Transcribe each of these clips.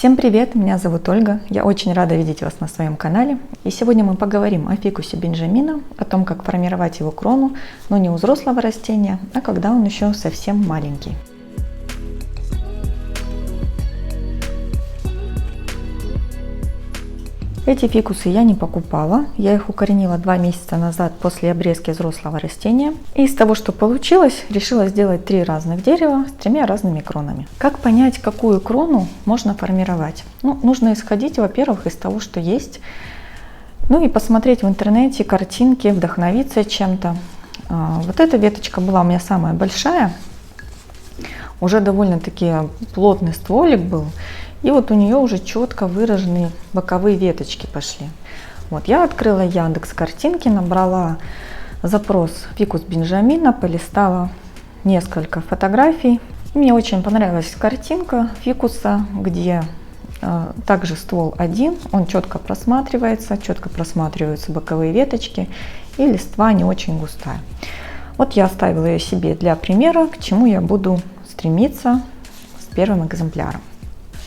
Всем привет, меня зовут Ольга, я очень рада видеть вас на своем канале. И сегодня мы поговорим о фикусе Бенджамина, о том, как формировать его крону, но не у взрослого растения, а когда он еще совсем маленький. Эти фикусы я не покупала, я их укоренила 2 месяца назад после обрезки взрослого растения. И из того, что получилось, решила сделать 3 разных дерева с 3 разными кронами. Как понять, какую крону можно формировать? Нужно исходить, во-первых, из того, что есть. И посмотреть в интернете картинки, вдохновиться чем-то. Вот эта веточка была у меня самая большая. Уже довольно-таки плотный стволик был. И вот у нее уже четко выраженные боковые веточки пошли. Вот я открыла Яндекс картинки, набрала запрос фикус Бенджамина, полистала несколько фотографий. Мне очень понравилась картинка фикуса, где также ствол один, он четко просматриваются боковые веточки, и листва не очень густая. Вот я оставила ее себе для примера, к чему я буду стремиться с первым экземпляром.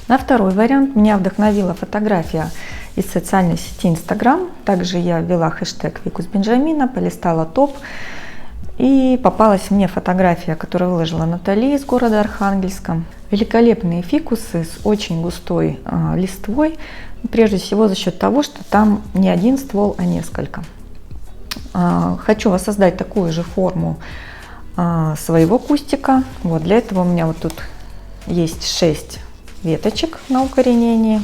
На второй вариант меня вдохновила фотография из социальной сети Instagram. Также я ввела хэштег фикус Бенджамина, полистала топ. И попалась мне фотография, которую выложила Натали из города Архангельска. Великолепные фикусы с очень густой листвой. Прежде всего за счет того, что там не один ствол, а несколько. Хочу воссоздать такую же форму своего кустика. Вот для этого у меня вот тут есть 6 веточек на укоренении.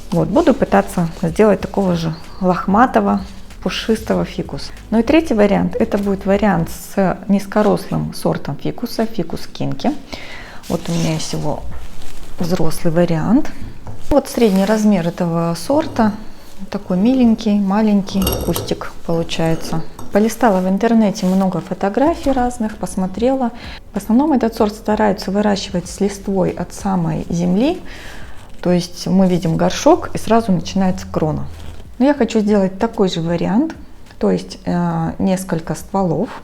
Вот, буду пытаться сделать такого же лохматого, пушистого фикуса. Ну и третий вариант, это будет вариант с низкорослым сортом фикуса, фикус кинки. Вот у меня есть его взрослый вариант. Вот средний размер этого сорта, такой миленький, маленький кустик получается. Полистала в интернете много фотографий разных, посмотрела. В основном этот сорт стараются выращивать с листвой от самой земли. То есть мы видим горшок и сразу начинается крона. Но я хочу сделать такой же вариант. То есть несколько стволов.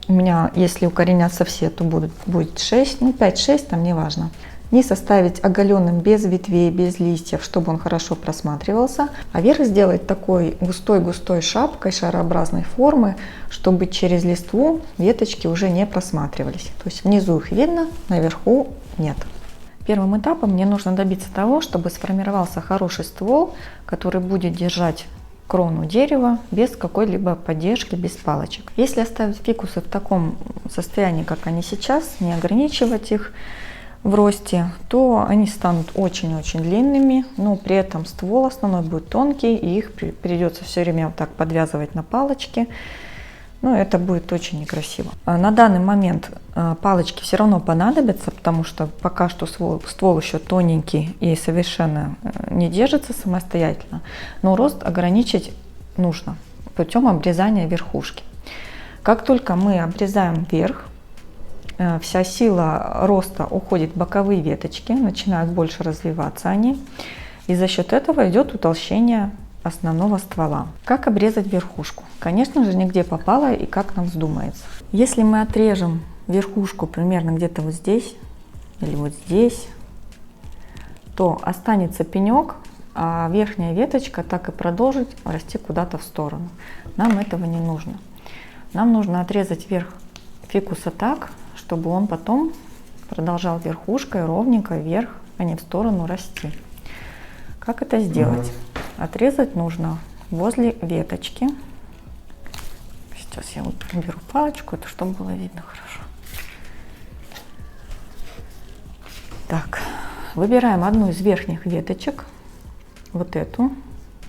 У меня, если укоренятся все, то будет 6, 5-6, там не важно. Низ оставить оголенным, без ветвей, без листьев, чтобы он хорошо просматривался. А верх сделать такой густой-густой шапкой шарообразной формы, чтобы через листву веточки уже не просматривались. То есть внизу их видно, наверху нет. Первым этапом мне нужно добиться того, чтобы сформировался хороший ствол, который будет держать крону дерева без какой-либо поддержки, без палочек. Если оставить фикусы в таком состоянии, как они сейчас, не ограничивать их в росте, то они станут очень-очень длинными, но при этом ствол основной будет тонкий, и их придется все время вот так подвязывать на палочки. Это будет очень некрасиво. На данный момент палочки все равно понадобятся, потому что пока что ствол еще тоненький и совершенно не держится самостоятельно, но рост ограничить нужно путем обрезания верхушки. Как только мы обрезаем верх, вся сила роста уходит в боковые веточки, начинают больше развиваться они, и за счет этого идет утолщение основного ствола. Как обрезать верхушку? Конечно же, нигде попало и как нам вздумается. Если мы отрежем верхушку примерно где-то вот здесь или вот здесь, то останется пенек, а верхняя веточка так и продолжит расти куда-то в сторону. Нам этого не нужно. Нам нужно отрезать верх фикуса так, чтобы он потом продолжал верхушкой ровненько вверх, а не в сторону расти. Как это сделать? Отрезать нужно возле веточки. Сейчас я вот беру палочку, это чтобы было видно хорошо. Так, выбираем одну из верхних веточек, вот эту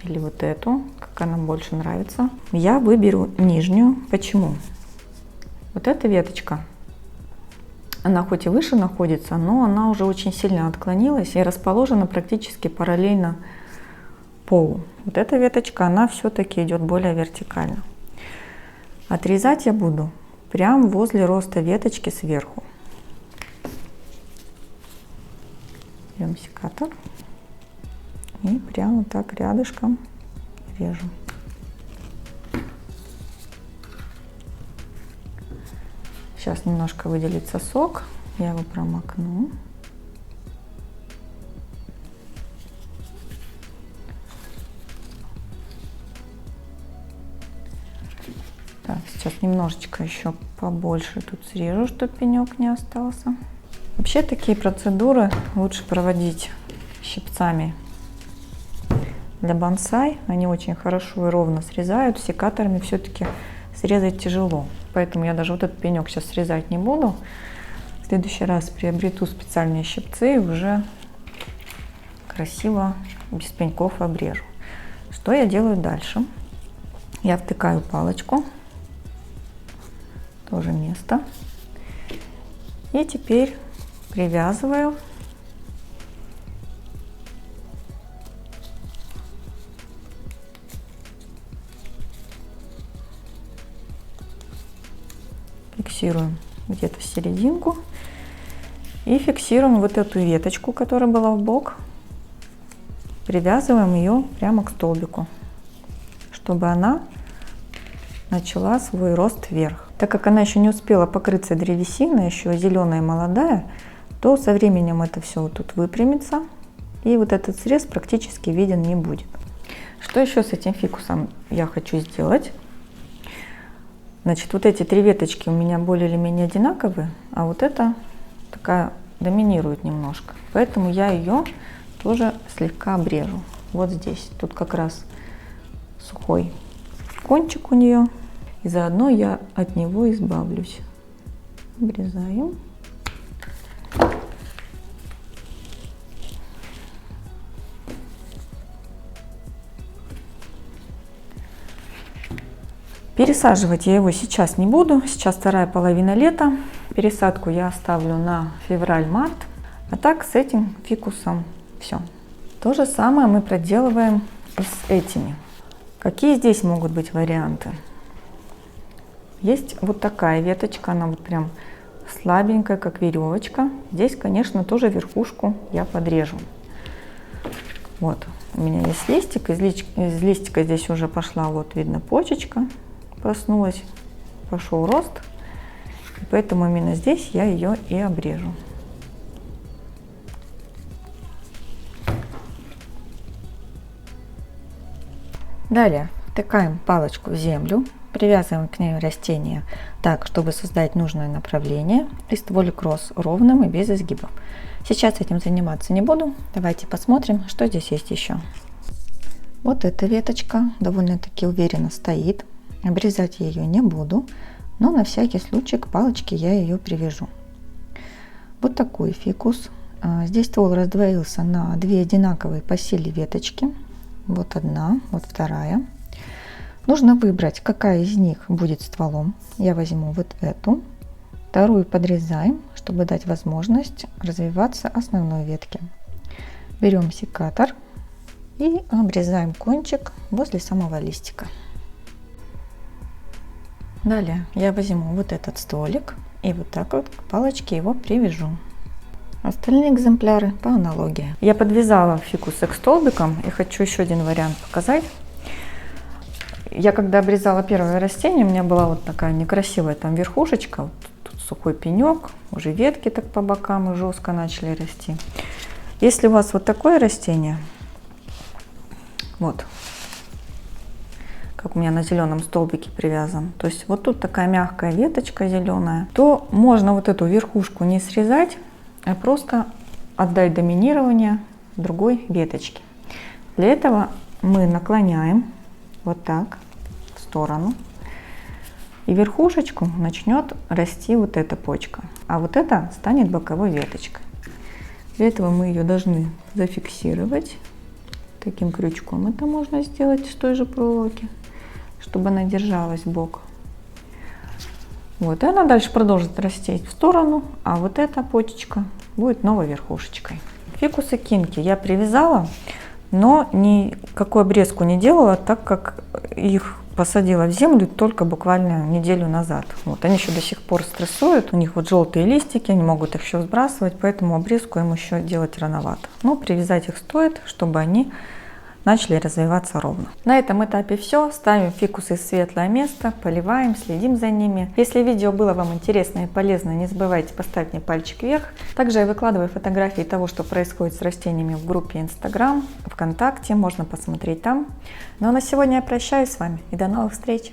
или вот эту, как она больше нравится. Я выберу нижнюю. Почему? Вот эта веточка, она хоть и выше находится, но она уже очень сильно отклонилась и расположена практически параллельно полу. Вот эта веточка, она все-таки идет более вертикально. Отрезать я буду прямо возле роста веточки сверху. Берем секатор и прямо так рядышком режем. Сейчас немножко выделится сок, я его промокну. сейчас немножечко еще побольше тут срежу, чтобы пенек не остался. Вообще такие процедуры лучше проводить щипцами для бонсай. Они очень хорошо и ровно срезают. Секаторами все-таки срезать тяжело. Поэтому я даже вот этот пенек сейчас срезать не буду. В следующий раз приобрету специальные щипцы и уже красиво без пеньков обрежу. Что я делаю дальше? Я втыкаю палочку, тоже место. И теперь привязываю фиксируем где-то в серединку и фиксируем вот эту веточку, которая была в бок, привязываем ее прямо к столбику, чтобы она начала свой рост вверх. Так как она еще не успела покрыться древесиной, еще зеленая и молодая, то со временем это все вот тут выпрямится, и вот этот срез практически виден не будет. Что еще с этим фикусом я хочу сделать? Значит, вот эти три веточки у меня более или менее одинаковые, а вот эта такая доминирует немножко. Поэтому я ее тоже слегка обрежу. Вот здесь. Тут как раз сухой кончик у нее. И заодно я от него избавлюсь. Обрезаем. Пересаживать я его сейчас не буду. Сейчас вторая половина лета. Пересадку я оставлю на февраль-март. А так с этим фикусом все. То же самое мы проделываем и с этими. Какие здесь могут быть варианты? Есть вот такая веточка. Она вот прям слабенькая, как веревочка. Здесь, конечно, тоже верхушку я подрежу. Вот. У меня есть листик. Из листика здесь уже пошла, вот видно, почечка. Проснулась, пошел рост, и поэтому именно здесь я ее и обрежу. Далее втыкаем палочку в землю, привязываем к ней растение так, чтобы создать нужное направление, и стволик рос ровным и без изгибов. Сейчас этим заниматься не буду, давайте посмотрим, что здесь есть еще. Вот эта веточка довольно-таки уверенно стоит. Обрезать я ее не буду, но на всякий случай к палочке я ее привяжу. Вот такой фикус. Здесь ствол раздвоился на две одинаковые по силе веточки. Вот одна, вот вторая. Нужно выбрать, какая из них будет стволом. Я возьму вот эту. Вторую подрезаем, чтобы дать возможность развиваться основной ветке. Берем секатор и обрезаем кончик возле самого листика. Далее я возьму вот этот стволик и вот так вот к палочке его привяжу. Остальные экземпляры по аналогии. Я подвязала фикусы к столбикам и хочу еще один вариант показать. Я когда обрезала первое растение, у меня была вот такая некрасивая там верхушечка, вот тут сухой пенек, уже ветки так по бокам и жестко начали расти. Если у вас вот такое растение, вот, как у меня на зеленом столбике привязан, то есть вот тут такая мягкая веточка зеленая, то можно вот эту верхушку не срезать, а просто отдать доминирование другой веточке. Для этого мы наклоняем вот так в сторону, и верхушечку начнет расти вот эта почка, а вот это станет боковой веточкой. Для этого мы ее должны зафиксировать таким крючком. Это можно сделать с той же проволоки, чтобы она держалась в бок. Вот, и она дальше продолжит расти в сторону, а вот эта почечка будет новой верхушечкой. Фикусы кинки я привязала, но никакую обрезку не делала, так как их посадила в землю только буквально неделю назад. Вот, они еще до сих пор стрессуют, у них вот желтые листики, они могут их еще сбрасывать, поэтому обрезку им еще делать рановато. Но привязать их стоит, чтобы они начали развиваться ровно. На этом этапе все. Ставим фикусы в светлое место, поливаем, следим за ними. Если видео было вам интересно и полезно, не забывайте поставить мне пальчик вверх. Также я выкладываю фотографии того, что происходит с растениями в группе Instagram, ВКонтакте, можно посмотреть там. Ну а на сегодня я прощаюсь с вами и до новых встреч!